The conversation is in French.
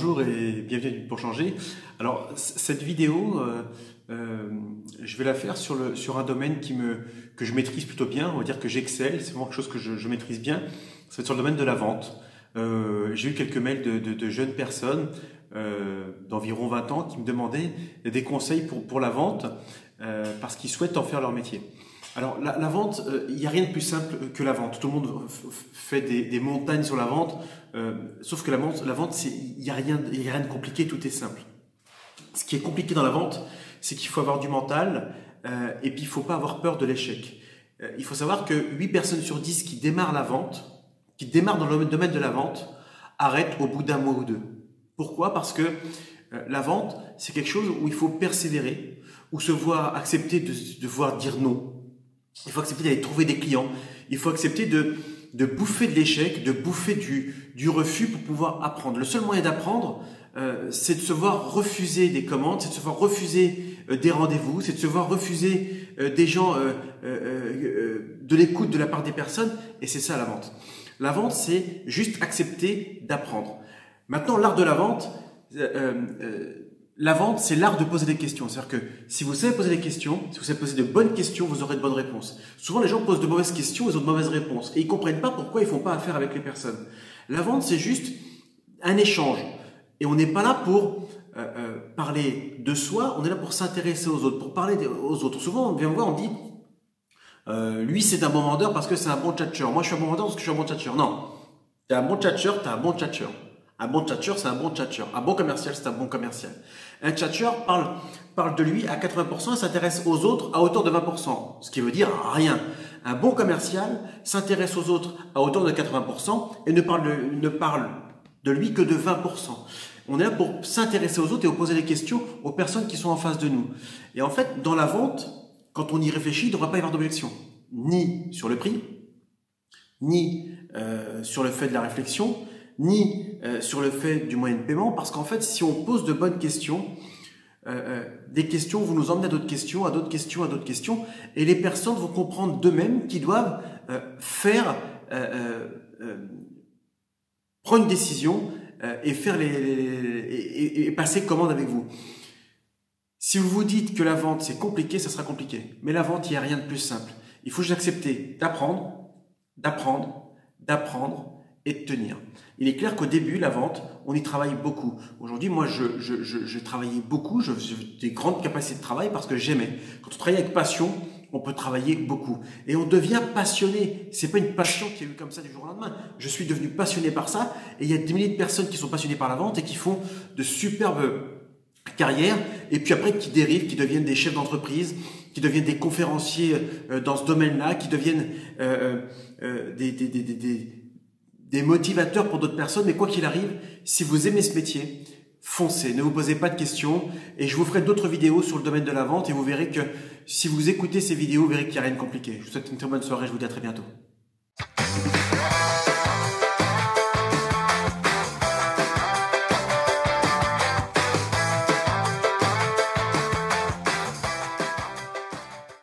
bonjour et bienvenue pour changer. Alors cette vidéo, je vais la faire sur un domaine que je maîtrise plutôt bien, on va dire que j'excelle, c'est vraiment quelque chose que je maîtrise bien, ça va être sur le domaine de la vente. J'ai eu quelques mails de jeunes personnes d'environ 20 ans qui me demandaient des conseils pour la vente parce qu'ils souhaitent en faire leur métier. Alors la vente, il n'y a rien de plus simple que la vente. Tout le monde fait des montagnes sur la vente, sauf que la vente, il n'y a rien de compliqué, tout est simple. Ce qui est compliqué dans la vente, c'est qu'il faut avoir du mental et puis il ne faut pas avoir peur de l'échec. Il faut savoir que 8 personnes sur 10 qui démarrent la vente, qui démarrent dans le domaine de la vente, arrêtent au bout d'un mois ou deux. Pourquoi? Parce que la vente, c'est quelque chose où il faut persévérer, où se voir accepter de voir dire non. Il faut accepter d'aller trouver des clients. Il faut accepter de bouffer de l'échec, de bouffer du refus pour pouvoir apprendre. Le seul moyen d'apprendre, c'est de se voir refuser des commandes, c'est de se voir refuser des rendez-vous, c'est de se voir refuser des gens, de l'écoute de la part des personnes. Et c'est ça la vente. La vente, c'est juste accepter d'apprendre. Maintenant, l'art de la vente, c'est l'art de poser des questions. C'est-à-dire que si vous savez poser des questions, si vous savez poser de bonnes questions, vous aurez de bonnes réponses. Souvent, les gens posent de mauvaises questions, ils ont de mauvaises réponses. Et ils comprennent pas pourquoi ils font pas affaire avec les personnes. La vente, c'est juste un échange. Et on n'est pas là pour parler de soi, on est là pour s'intéresser aux autres, pour parler aux autres. Souvent, on vient me voir, on dit lui, c'est un bon vendeur parce que c'est un bon tchatcheur. Moi, je suis un bon vendeur parce que je suis un bon tchatcheur. Non. Tu es un bon tchatcheur, tu es un bon tchatcheur. Un bon tchatcheur, c'est un bon tchatcheur. Un bon commercial, c'est un bon commercial. Un tchatcheur parle de lui à 80% et s'intéresse aux autres à hauteur de 20%. Ce qui veut dire rien. Un bon commercial s'intéresse aux autres à hauteur de 80% et ne parle de lui que de 20%. On est là pour s'intéresser aux autres et poser des questions aux personnes qui sont en face de nous. Et en fait, dans la vente, quand on y réfléchit, il ne devrait pas y avoir d'objection. Ni sur le prix, ni sur le fait de la réflexion, ni sur le fait du moyen de paiement, parce qu'en fait, si on pose de bonnes questions, des questions vont nous emmener à d'autres questions, à d'autres questions, à d'autres questions, et les personnes vont comprendre d'eux-mêmes qu'ils doivent prendre une décision et et passer commande avec vous. Si vous vous dites que la vente c'est compliqué, ça sera compliqué. Mais la vente, il n'y a rien de plus simple. Il faut juste accepter d'apprendre et de tenir. Il est clair qu'au début, la vente, on y travaille beaucoup. Aujourd'hui, moi, je travaillais beaucoup, j'ai des grandes capacités de travail parce que j'aimais. Quand on travaille avec passion, on peut travailler beaucoup. Et on devient passionné. C'est pas une passion qui est eu comme ça du jour au lendemain. Je suis devenu passionné par ça. Et il y a des milliers de personnes qui sont passionnées par la vente et qui font de superbes carrières. Et puis après, qui dérivent, qui deviennent des chefs d'entreprise, qui deviennent des conférenciers dans ce domaine-là, qui deviennent des motivateurs pour d'autres personnes. Mais quoi qu'il arrive, si vous aimez ce métier, foncez, ne vous posez pas de questions et je vous ferai d'autres vidéos sur le domaine de la vente et vous verrez que si vous écoutez ces vidéos, vous verrez qu'il n'y a rien de compliqué. Je vous souhaite une très bonne soirée, je vous dis à très bientôt.